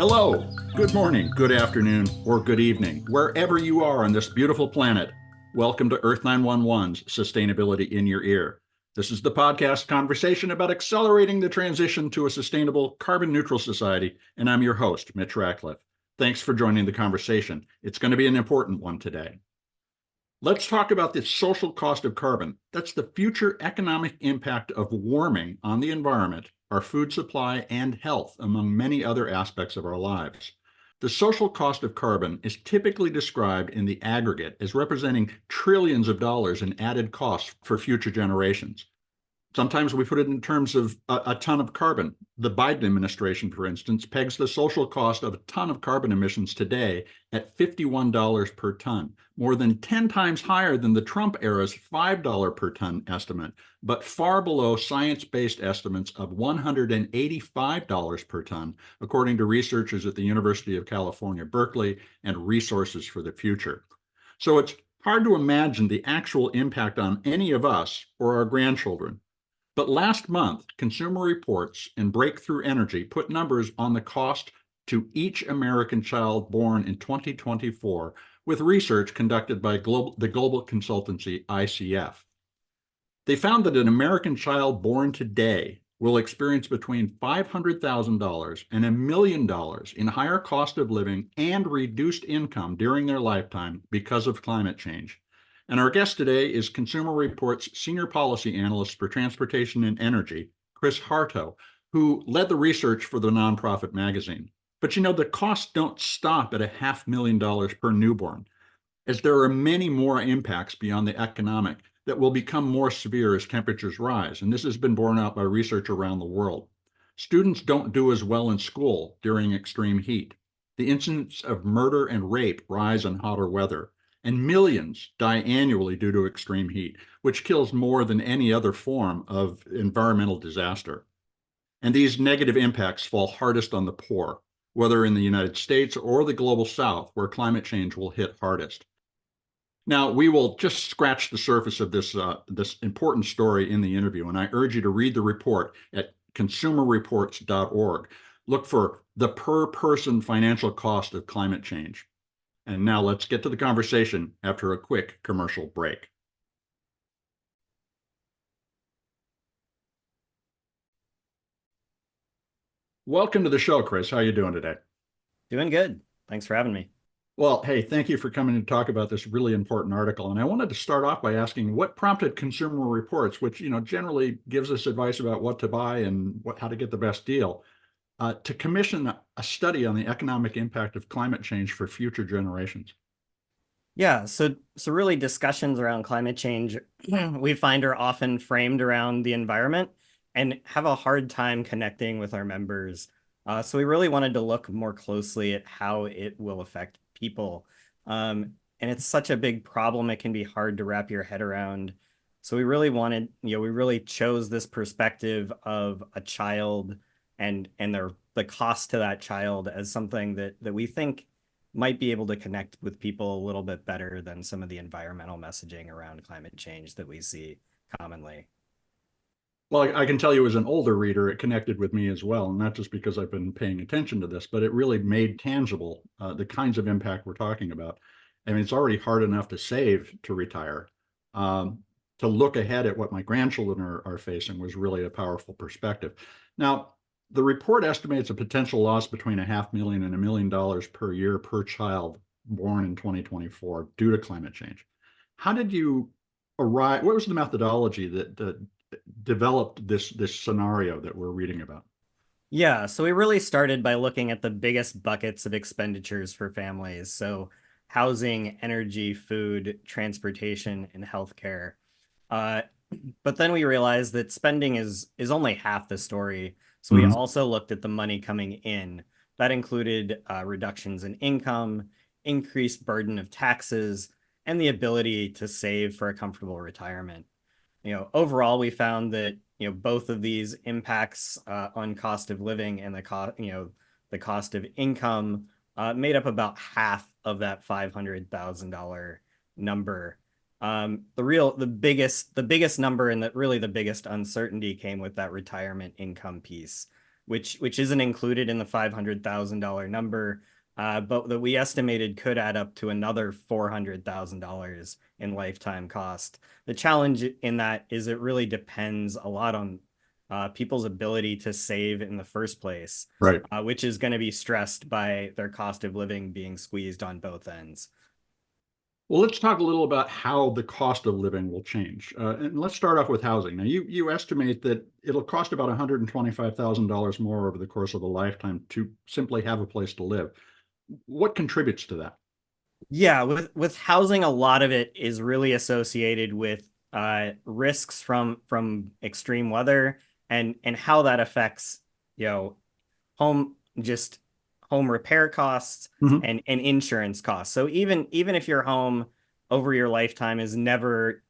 Hello, good morning, good afternoon, or good evening, wherever you are on this beautiful planet. Welcome to Earth911's Sustainability in Your Ear. This is the podcast conversation about accelerating the transition to a sustainable, carbon neutral society, and I'm your host, Mitch Ratcliffe. Thanks for joining the conversation. It's going to be an important one today. Let's talk about the social cost of carbon. That's the future economic impact of warming on the environment, our food supply, and health, among many other aspects of our lives. The social cost of carbon is typically described in the aggregate as representing trillions of dollars in added costs for future generations. Sometimes we put it in terms of a ton of carbon. The Biden administration, for instance, pegs the social cost of a ton of carbon emissions today at $51 per ton, more than 10 times higher than the Trump era's $5 per ton estimate, but far below science-based estimates of $185 per ton, according to researchers at the University of California, Berkeley, and Resources for the Future. So it's hard to imagine the actual impact on any of us or our grandchildren. But last month, Consumer Reports and Breakthrough Energy put numbers on the cost to each American child born in 2024 with research conducted by the global consultancy ICF. They found that an American child born today will experience between $500,000 and $1 million in higher cost of living and reduced income during their lifetime because of climate change. And our guest today is Consumer Reports Senior Policy Analyst for Transportation and Energy, Chris Harto, who led the research for the nonprofit magazine. But the costs don't stop at $500,000 per newborn, as there are many more impacts beyond the economic that will become more severe as temperatures rise. And this has been borne out by research around the world. Students don't do as well in school during extreme heat. The incidence of murder and rape rise in hotter weather. And millions die annually due to extreme heat, which kills more than any other form of environmental disaster. And these negative impacts fall hardest on the poor, whether in the United States or the global South, where climate change will hit hardest. Now, we will just scratch the surface of this important story in the interview, and I urge you to read the report at consumerreports.org. Look for the per-person financial cost of climate change. And now let's get to the conversation after a quick commercial break. Welcome to the show, Chris. How are you doing today? Doing good. Thanks for having me. Well, hey, thank you for coming to talk about this really important article. And I wanted to start off by asking what prompted Consumer Reports, which generally gives us advice about what to buy and how to get the best deal, to commission a study on the economic impact of climate change for future generations. Yeah, so really discussions around climate change we find are often framed around the environment and have a hard time connecting with our members. So we really wanted to look more closely at how it will affect people. And it's such a big problem, it can be hard to wrap your head around. So we really wanted, we really chose this perspective of a child and the cost to that child as something that we think might be able to connect with people a little bit better than some of the environmental messaging around climate change that we see commonly. Well, I can tell you as an older reader, it connected with me as well, not just because I've been paying attention to this, but it really made tangible the kinds of impact we're talking about. I mean, it's already hard enough to save to retire. To look ahead at what my grandchildren are facing was really a powerful perspective. Now, the report estimates a potential loss between $500,000 and $1 million per year per child born in 2024 due to climate change. How did you arrive? What was the methodology that developed this scenario that we're reading about? Yeah, so we really started by looking at the biggest buckets of expenditures for families. So housing, energy, food, transportation, and healthcare. But then we realized that spending is only half the story. So we also looked at the money coming in. That included reductions in income, increased burden of taxes, and the ability to save for a comfortable retirement. Overall, we found that both of these impacts on cost of living and the cost of income made up about half of that $500,000 number. The biggest number and really the biggest uncertainty came with that retirement income piece. which isn't included in the $500,000 number, but that we estimated could add up to another $400,000 in lifetime cost. The challenge in that is it really depends a lot on people's ability to save in the first place, Right. which is going to be stressed by their cost of living being squeezed on both ends. Well, let's talk a little about how the cost of living will change. And let's start off with housing. Now, you estimate that it'll cost about $125,000 more over the course of a lifetime to simply have a place to live. What contributes to that? Yeah, with housing, a lot of it is really associated with risks from extreme weather and how that affects, you know, home just home repair costs Mhm. and insurance costs. So even if your home over your lifetime is never,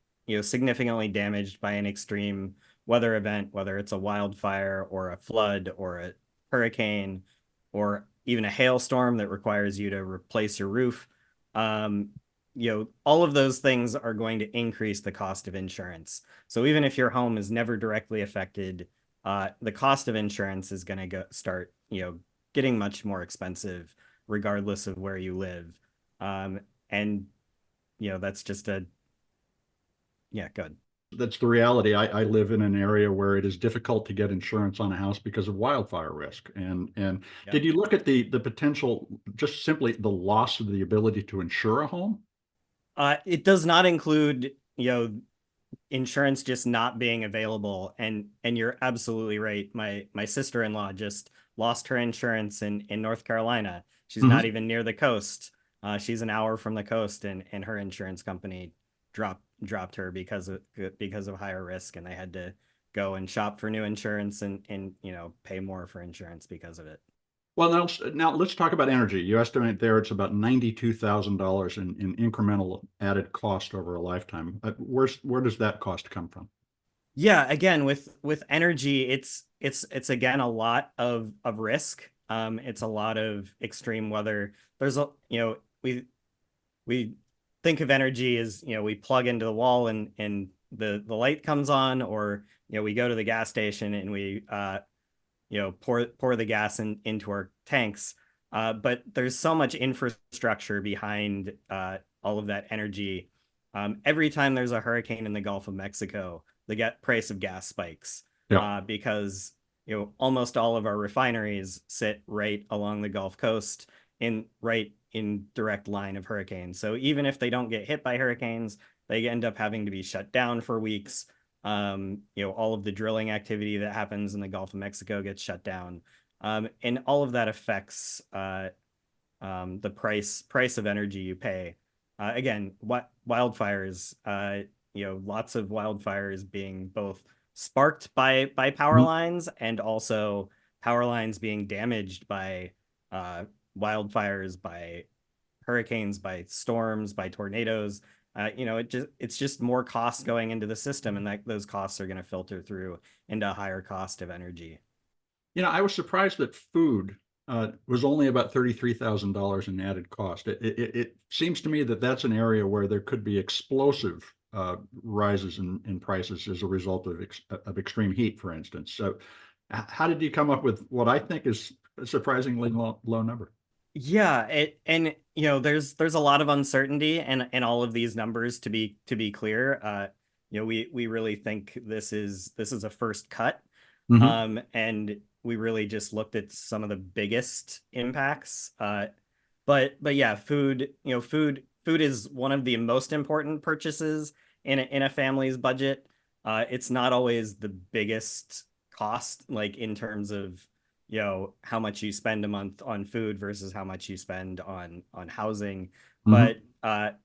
significantly damaged by an extreme weather event, whether it's a wildfire or a flood or a hurricane or even a hailstorm that requires you to replace your roof, um, all of those things are going to increase the cost of insurance. So even if your home is never directly affected, the cost of insurance is going to start, getting much more expensive regardless of where you live. Um, and that's just yeah, good. That's the reality. I live in an area where it is difficult to get insurance on a house because of wildfire risk. And Yeah. did you look at the potential, just simply the loss of the ability to insure a home? It does not include, insurance just not being available. And you're absolutely right. My sister-in-law just lost her insurance in North Carolina. She's not Mhm. even near the coast. She's an hour from the coast, and her insurance company dropped her because of higher risk, and they had to go and shop for new insurance and pay more for insurance because of it. Well, now let's talk about energy. You estimate there it's about $92,000 in incremental added cost over a lifetime. Where does that cost come from? Yeah, again, with energy, it's again a lot of risk. It's a lot of extreme weather. There's a we think of energy as, we plug into the wall and the light comes on, or we go to the gas station and we pour the gas into our tanks. But there's so much infrastructure behind all of that energy. Every time there's a hurricane in the Gulf of Mexico, the price of gas spikes Yeah. because almost all of our refineries sit right along the Gulf Coast, right in direct line of hurricanes. So even if they don't get hit by hurricanes, they end up having to be shut down for weeks. All of the drilling activity that happens in the Gulf of Mexico gets shut down. And all of that affects the price of energy you pay. Again, what wildfires, lots of wildfires being both sparked by power Mhm. lines and also power lines being damaged by uh, wildfires, by hurricanes, by storms, by tornadoes. It's just more costs going into the system, and that those costs are going to filter through into a higher cost of energy. I was surprised that food was only about $33,000 in added cost. It seems to me that that's an area where there could be explosive rises in prices as a result of extreme heat, for instance. So, how did you come up with what I think is a surprisingly low number? Yeah, and there's a lot of uncertainty and all of these numbers to be clear. We really think this is a first cut. Hmm. And we really just looked at some of the biggest impacts. But yeah, food is one of the most important purchases in a family's budget. It's not always the biggest cost, like in terms of how much you spend a month on food versus how much you spend on housing. Hmm.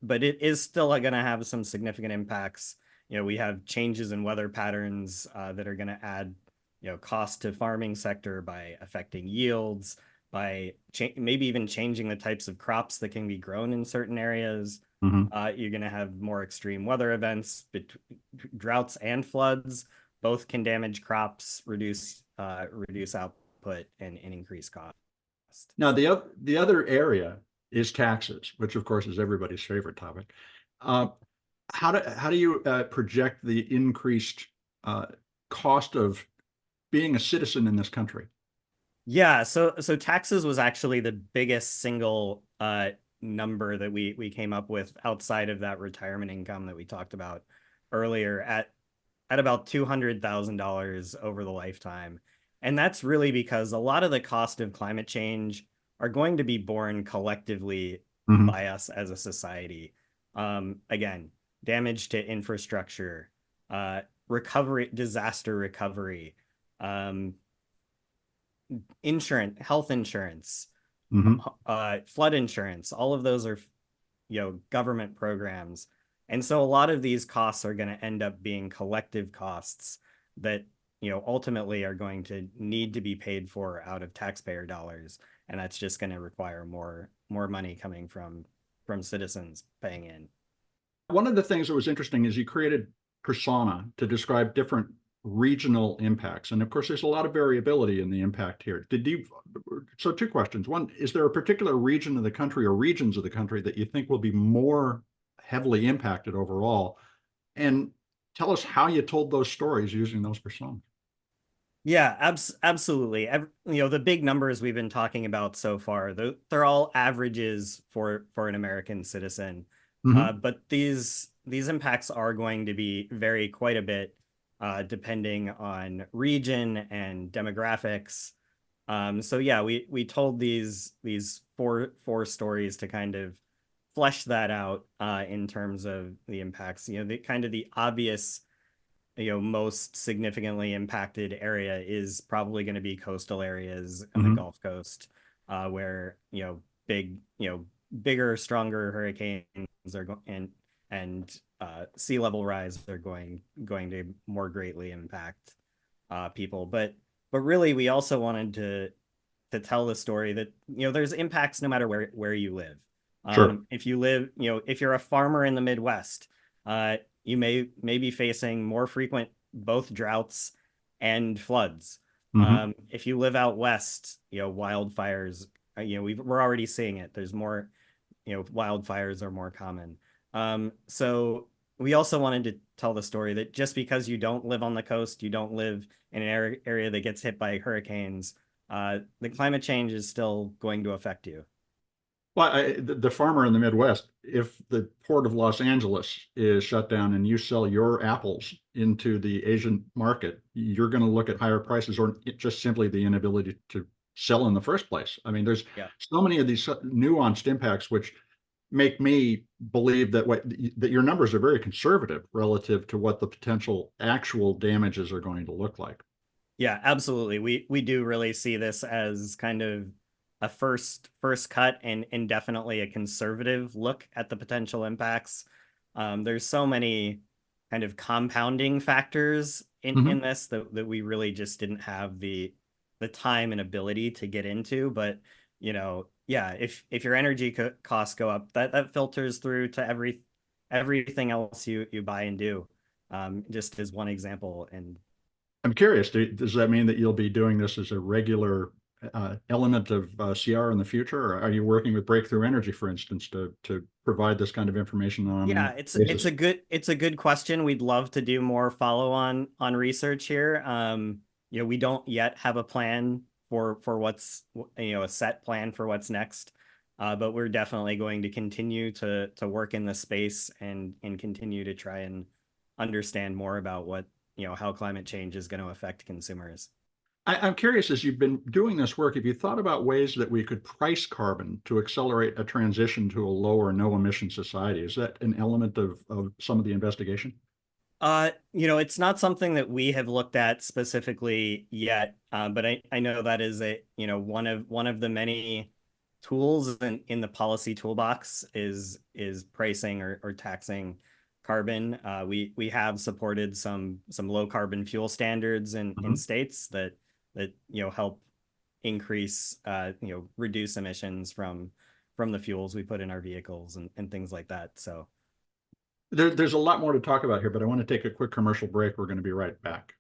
But it is still going to have some significant impacts. We have changes in weather patterns that are going to add cost to farming sector by affecting yields, by maybe even changing the types of crops that can be grown in certain areas. Hmm. You're going to have more extreme weather events, droughts and floods. Both can damage crops, reduce output, and increase cost. Now, the other area is taxes, which of course is everybody's favorite topic. Uh, how do you project the increased uh, cost of being a citizen in this country? Yeah, so taxes was actually the biggest single number that we came up with outside of that retirement income that we talked about earlier at about $200,000 over the lifetime. And that's really because a lot of the cost of climate change are going to be borne collectively Hmm. by us as a society. Again, damage to infrastructure, recovery, disaster recovery, um, insurance, health insurance, Hmm. flood insurance. All of those are, government programs. And so a lot of these costs are going to end up being collective costs that, ultimately are going to need to be paid for out of taxpayer dollars. And that's just going to require more money coming from citizens paying in. One of the things that was interesting is you created persona to describe different regional impacts. And of course, there's a lot of variability in the impact here. So two questions. One, is there a particular region of the country or regions of the country that you think will be more heavily impacted overall? And tell us how you told those stories using those personas. Yeah, absolutely. The big numbers we've been talking about so far, they're all averages for an American citizen. Hmm. But these impacts are going to be vary quite a bit, depending on region and demographics. So yeah, we told these four stories to kind of flesh that out, in terms of the impacts. The kind of the obvious, most significantly impacted area is probably going to be coastal areas and the Hmm. Gulf Coast, where, bigger, stronger hurricanes are going and sea level rise are going to more greatly impact people. But really, we also wanted to tell the story that, there's impacts no matter where you live. Sure. If you live, if you're a farmer in the Midwest, you may be facing more frequent both droughts and floods. Hmm. If you live out west, wildfires, we're already seeing it. There's more, wildfires are more common. So we also wanted to tell the story that just because you don't live on the coast, you don't live in an area that gets hit by hurricanes, the climate change is still going to affect you. Well, the farmer in the Midwest, if the port of Los Angeles is shut down and you sell your apples into the Asian market, you're going to look at higher prices or just simply the inability to sell in the first place. I mean, there's Yeah. so many of these nuanced impacts which make me believe that your numbers are very conservative relative to what the potential actual damages are going to look like. Yeah, absolutely. We do really see this as kind of a first cut and definitely a conservative look at the potential impacts. There's so many kind of compounding factors in Mhm. this that we really just didn't have the time and ability to get into. But, yeah, if your energy costs go up, that filters through to everything else you buy and do. Just as one example. And I'm curious, does that mean that you'll be doing this as a regular element of CR in the future? Or are you working with Breakthrough Energy, for instance, to provide this kind of information on an yeah, it's basis? a good question. We'd love to do more follow on research here. We don't yet have a plan for what's, a set plan for what's next. But we're definitely going to continue to work in the space and continue to try and understand more about what, how climate change is going to affect consumers. I'm curious, as you've been doing this work, have you thought about ways that we could price carbon to accelerate a transition to a lower no emission society? Is that an element of some of the investigation? It's not something that we have looked at specifically yet, but I know that is one of the many tools in the policy toolbox is pricing or taxing carbon. We have supported some low carbon fuel standards in Mhm. states that help increase, reduce emissions from the fuels we put in our vehicles and things like that. So There's a lot more to talk about here, but I want to take a quick commercial break. We're going to be right back.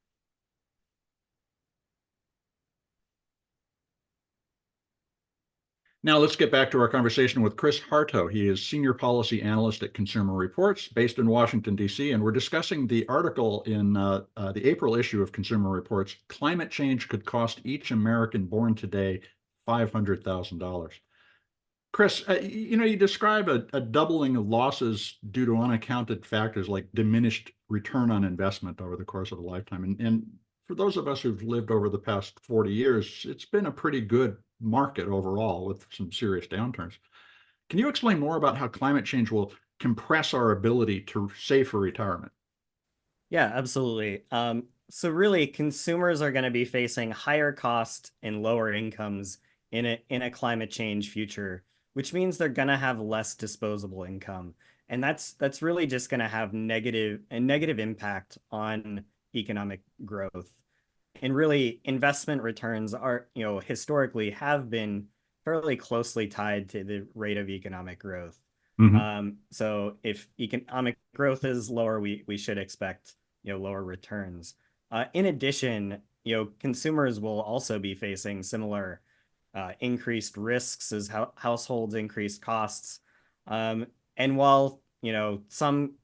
Now let's get back to our conversation with Chris Harto. He is Senior Policy Analyst at Consumer Reports based in Washington, D.C., and we're discussing the article in the April issue of Consumer Reports, Climate Change Could Cost Each American Born Today $500,000. Chris, you describe a doubling of losses due to unaccounted factors like diminished return on investment over the course of a lifetime. And for those of us who've lived over the past 40 years, it's been a pretty good market overall with some serious downturns. Can you explain more about how climate change will compress our ability to save for retirement? Yeah, absolutely. So really, consumers are going to be facing higher costs and lower incomes in a climate change future, which means they're going to have less disposable income, and that's really just going to have negative impact on economic growth. And really, investment returns are, historically have been fairly closely tied to the rate of economic growth. Mm-hmm. So if economic growth is lower, we should expect, lower returns. In addition, consumers will also be facing similar increased risks as households increase costs. Um, and while, some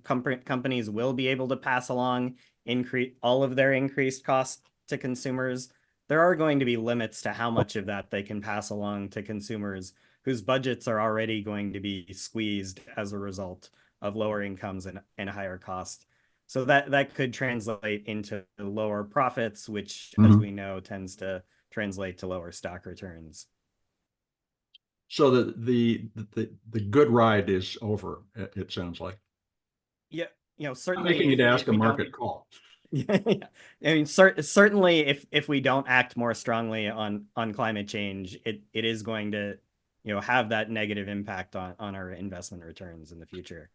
companies will be able to pass along increase all of their increased costs to consumers, there are going to be limits to how much of that they can pass along to consumers whose budgets are already going to be squeezed as a result of lower incomes and higher costs. So that could translate into lower profits, which, as Mm-hmm. we know, tends to translate to lower stock returns. So the good ride is over, it sounds like. Yeah, I'm certainly making you to if ask a we don't. market call. Yeah, I mean, certainly if we don't act more strongly on climate change, it is going to, have that negative impact on our investment returns in the future.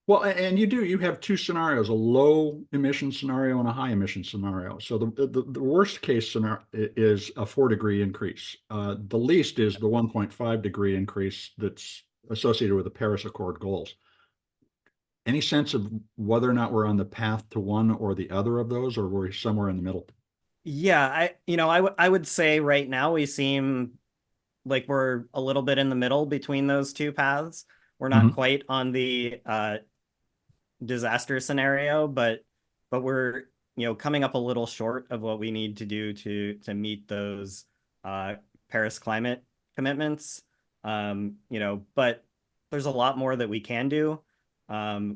Well, and you have two scenarios, a low emission scenario and a high emission scenario. So the worst case scenario is a 4-degree increase. The least is the 1.5-degree increase that's associated with the Paris Accord goals. Any sense of whether or not we're on the path to one or the other of those, or we're somewhere in the middle? Yeah, I would say right now we seem like we're a little bit in the middle between those two paths. We're not Mhm. quite on the disaster scenario, but we're, coming up a little short of what we need to do to meet those uh, Paris climate commitments. But there's a lot more that we can do.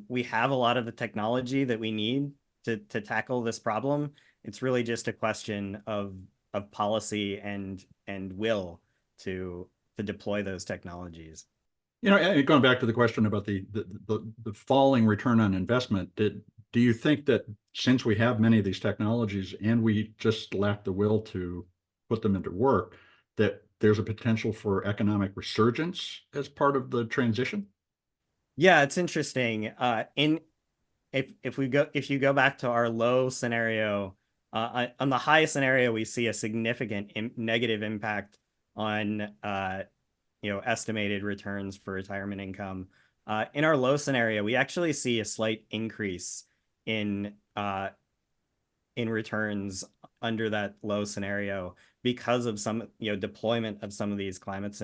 We have a lot of the technology that we need to tackle this problem. It's really just a question of policy and will to deploy those technologies. Going back to the question about the falling return on investment, do you think that since we have many of these technologies and we just lack the will to put them into work, that there's a potential for economic resurgence as part of the transition? Yeah, it's interesting. In if you go back to our low scenario, on the high scenario, we see a significant negative impact on estimated returns for retirement income. In our low scenario, we actually see a slight increase in returns under that low scenario because of some deployment of some of these climate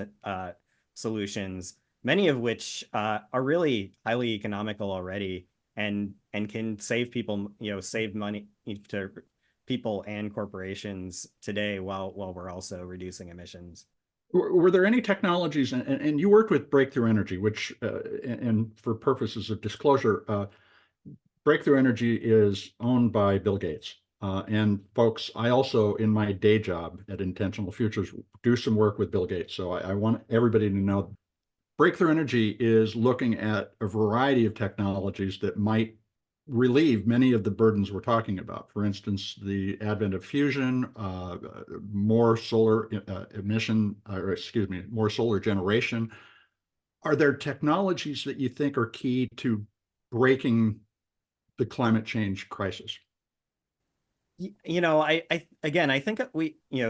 solutions, many of which are really highly economical already and can save people, save money to people and corporations today while we're also reducing emissions. Were there any technologies, and you worked with Breakthrough Energy, which, and for purposes of disclosure, Breakthrough Energy is owned by Bill Gates. And folks, I also, in my day job at Intentional Futures, do some work with Bill Gates. So I want everybody to know Breakthrough Energy is looking at a variety of technologies that might relieve many of the burdens we're talking about. For instance, the advent of fusion, more solar emission, or excuse me, more solar generation. Are there technologies that you think are key to breaking the climate change crisis? I again, I think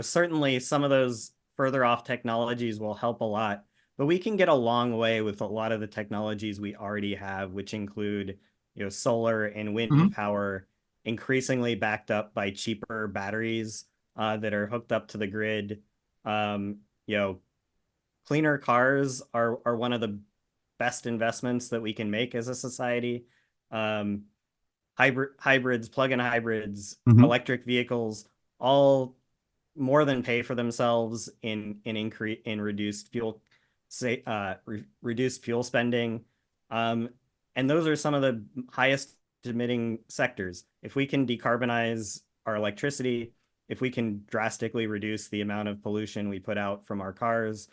certainly some of those further off technologies will help a lot, but we can get a long way with a lot of the technologies we already have, which include, solar and wind Mhm. power, increasingly backed up by cheaper batteries that are hooked up to the grid. Um, you know, cleaner cars are one of the best investments that we can make as a society. Um, hybrids, plug-in hybrids, Hmm. electric vehicles, all more than pay for themselves in reduced fuel reduced fuel spending. Um, and those are some of the highest emitting sectors. If we can decarbonize our electricity, if we can drastically reduce the amount of pollution we put out from our cars,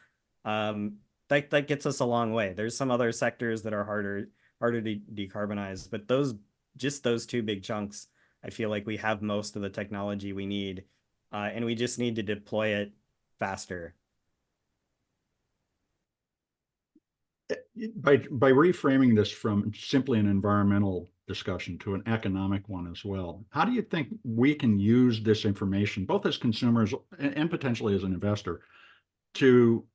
um, that gets us a long way. There's some other sectors that are harder to decarbonize, but those two big chunks, I feel like we have most of the technology we need, and we just need to deploy it faster. By reframing this from simply an environmental discussion to an economic one as well, how do you think we can use this information, both as consumers and potentially as an investor, to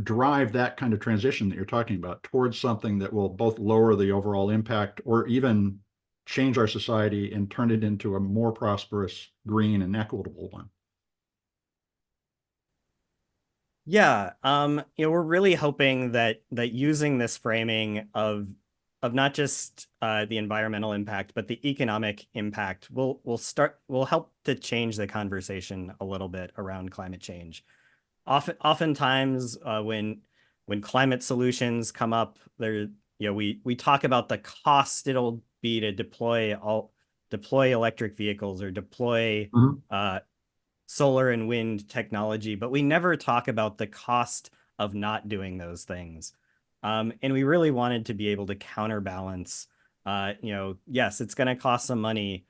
drive that kind of transition that you're talking about towards something that will both lower the overall impact or even change our society and turn it into a more prosperous, green, and equitable one? Yeah, we're really hoping that using this framing of not just the environmental impact, but the economic impact will help to change the conversation a little bit around climate change. Oftentimes, when climate solutions come up, we talk about the cost it'll be to deploy electric vehicles or deploy Mhm. uh, solar and wind technology, but we never talk about the cost of not doing those things. And we really wanted to be able to counterbalance, yes, it's going to cost some money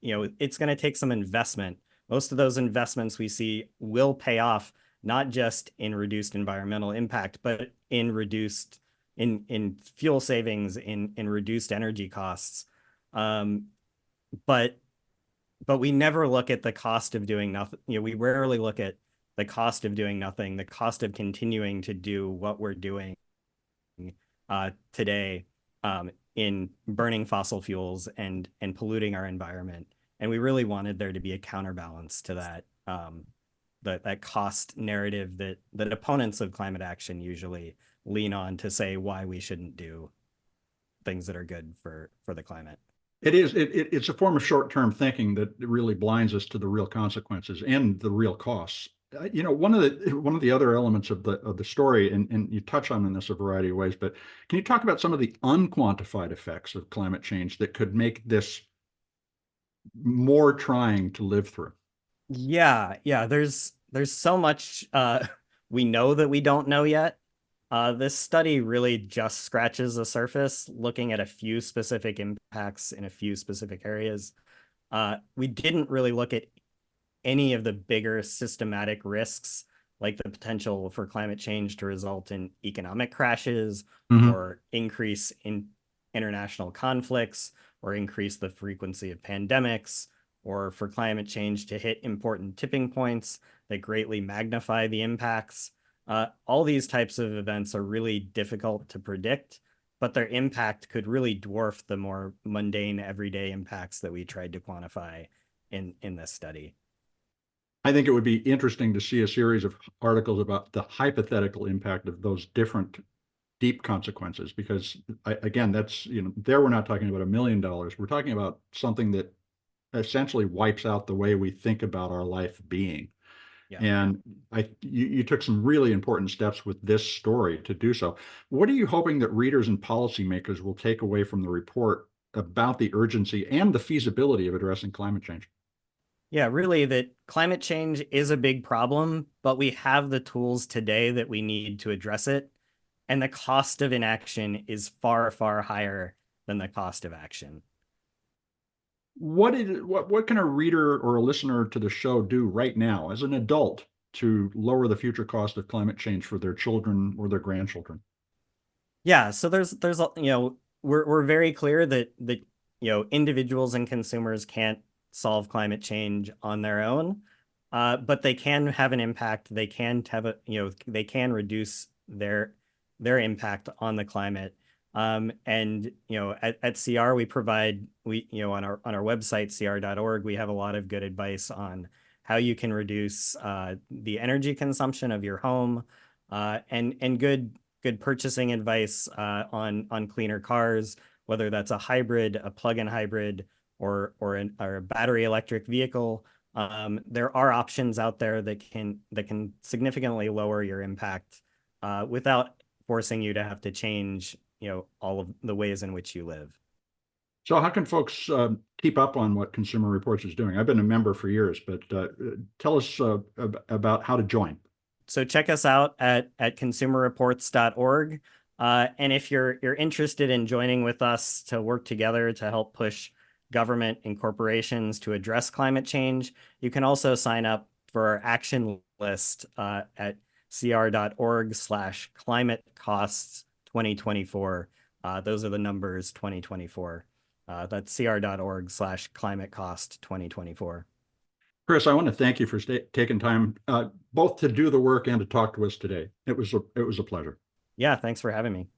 it's going to take some investment. Most of those investments we see will pay off, not just in reduced environmental impact, but in fuel savings, in reduced energy costs. Um, but but we never look at the cost of doing nothing. We rarely look at the cost of doing nothing, the cost of continuing to do what we're doing today, in burning fossil fuels and polluting our environment. And we really wanted there to be a counterbalance to that cost narrative that opponents of climate action usually lean on to say why we shouldn't do things that are good for the climate. It is. It's a form of short-term thinking that really blinds us to the real consequences and the real costs. One of the other elements of the story, and you touch on this a variety of ways, but can you talk about some of the unquantified effects of climate change that could make this more trying to live through? Yeah. There's so much we know that we don't know yet. This study really just scratches the surface, looking at a few specific impacts in a few specific areas. We didn't really look at any of the bigger systematic risks, like the potential for climate change to result in economic crashes Mhm. or increase in international conflicts or increase the frequency of pandemics, or for climate change to hit important tipping points that greatly magnify the impacts. All these types of events are really difficult to predict, but their impact could really dwarf the more mundane everyday impacts that we tried to quantify in this study. I think it would be interesting to see a series of articles about the hypothetical impact of those different deep consequences, because again, that's, there we're not talking about $1 million. We're talking about something that essentially wipes out the way we think about our life being. Yeah. And you took some really important steps with this story to do so. What are you hoping that readers and policymakers will take away from the report about the urgency and the feasibility of addressing climate change? Yeah, really, that climate change is a big problem, but we have the tools today that we need to address it. And the cost of inaction is far, far higher than the cost of action. What can a reader or a listener to the show do right now as an adult to lower the future cost of climate change for their children or their grandchildren? Yeah, so we're very clear that individuals and consumers can't solve climate change on their own, but they can have an impact. They can have they can reduce their impact on the climate. And at CR we on our website cr.org, we have a lot of good advice on how you can reduce the energy consumption of your home, and good purchasing advice on cleaner cars, whether that's a hybrid, a plug-in hybrid, or a battery electric vehicle. There are options out there that can significantly lower your impact without forcing you to have to change, all of the ways in which you live. So how can folks keep up on what Consumer Reports is doing? I've been a member for years, but tell us about how to join. So check us out at consumerreports.org. And if you're interested in joining with us to work together to help push government and corporations to address climate change, you can also sign up for our action list at cr.org/climate costs 2024. Those are the numbers 2024. That's cr.org/climate cost 2024. Chris, I want to thank you for taking time both to do the work and to talk to us today. It was a pleasure. Yeah, thanks for having me.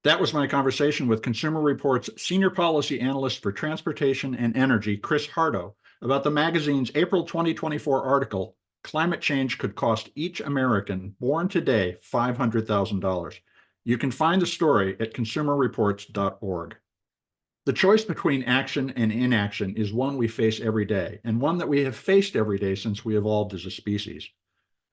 That was my conversation with Consumer Reports Senior Policy Analyst for Transportation and Energy, Chris Harto, about the magazine's April 2024 article, Climate Change Could Cost Each American Born Today $500,000. You can find the story at consumerreports.org. The choice between action and inaction is one we face every day, and one that we have faced every day since we evolved as a species.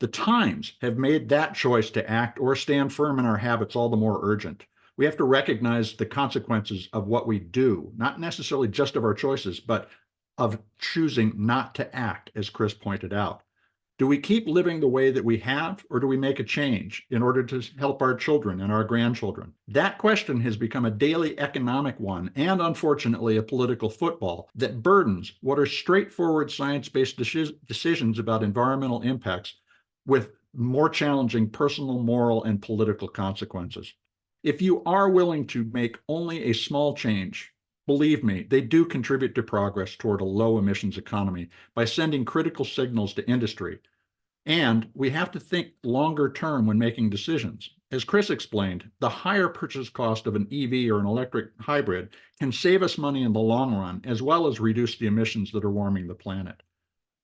The times have made that choice to act or stand firm in our habits all the more urgent. We have to recognize the consequences of what we do, not necessarily just of our choices, but of choosing not to act, as Chris pointed out. Do we keep living the way that we have, or do we make a change in order to help our children and our grandchildren? That question has become a daily economic one, and unfortunately a political football that burdens what are straightforward science-based decisions about environmental impacts with more challenging personal, moral, and political consequences. If you are willing to make only a small change, believe me, they do contribute to progress toward a low emissions economy by sending critical signals to industry. And we have to think longer term when making decisions. As Chris explained, the higher purchase cost of an EV or an electric hybrid can save us money in the long run, as well as reduce the emissions that are warming the planet.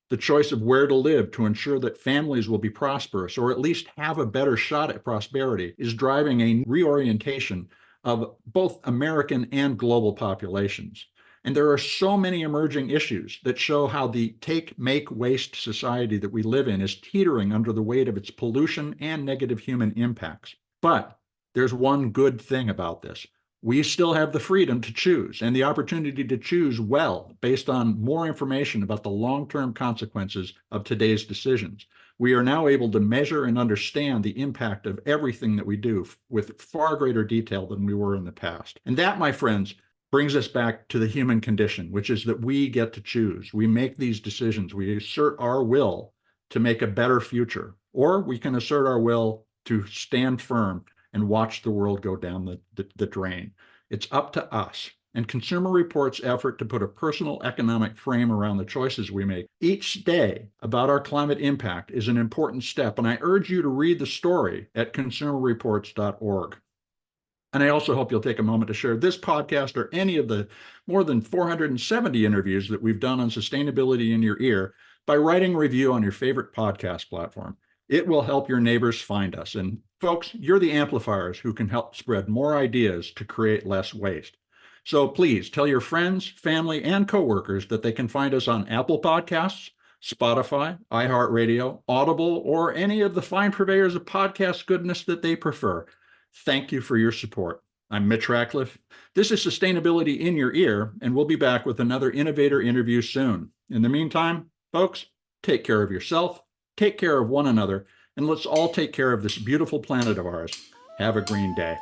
The choice of where to live to ensure that families will be prosperous or at least have a better shot at prosperity is driving a reorientation of both American and global populations. And there are so many emerging issues that show how the take, make, waste society that we live in is teetering under the weight of its pollution and negative human impacts. But there's one good thing about this. We still have the freedom to choose and the opportunity to choose well based on more information about the long-term consequences of today's decisions. We are now able to measure and understand the impact of everything that we do with far greater detail than we were in the past. And that, my friends, brings us back to the human condition, which is that we get to choose. We make these decisions. We assert our will to make a better future, or we can assert our will to stand firm and watch the world go down the drain. It's up to us. And Consumer Reports' effort to put a personal economic frame around the choices we make each day about our climate impact is an important step. And I urge you to read the story at consumerreports.org. And I also hope you'll take a moment to share this podcast or any of the more than 470 interviews that we've done on sustainability in your ear by writing a review on your favorite podcast platform. It will help your neighbors find us. And folks, you're the amplifiers who can help spread more ideas to create less waste. So please tell your friends, family, and coworkers that they can find us on Apple Podcasts, Spotify, iHeartRadio, Audible, or any of the fine purveyors of podcast goodness that they prefer. Thank you for your support. I'm Mitch Ratcliffe. This is Sustainability in Your Ear, and we'll be back with another innovator interview soon. In the meantime, folks, take care of yourself, take care of one another, and let's all take care of this beautiful planet of ours. Have a green day.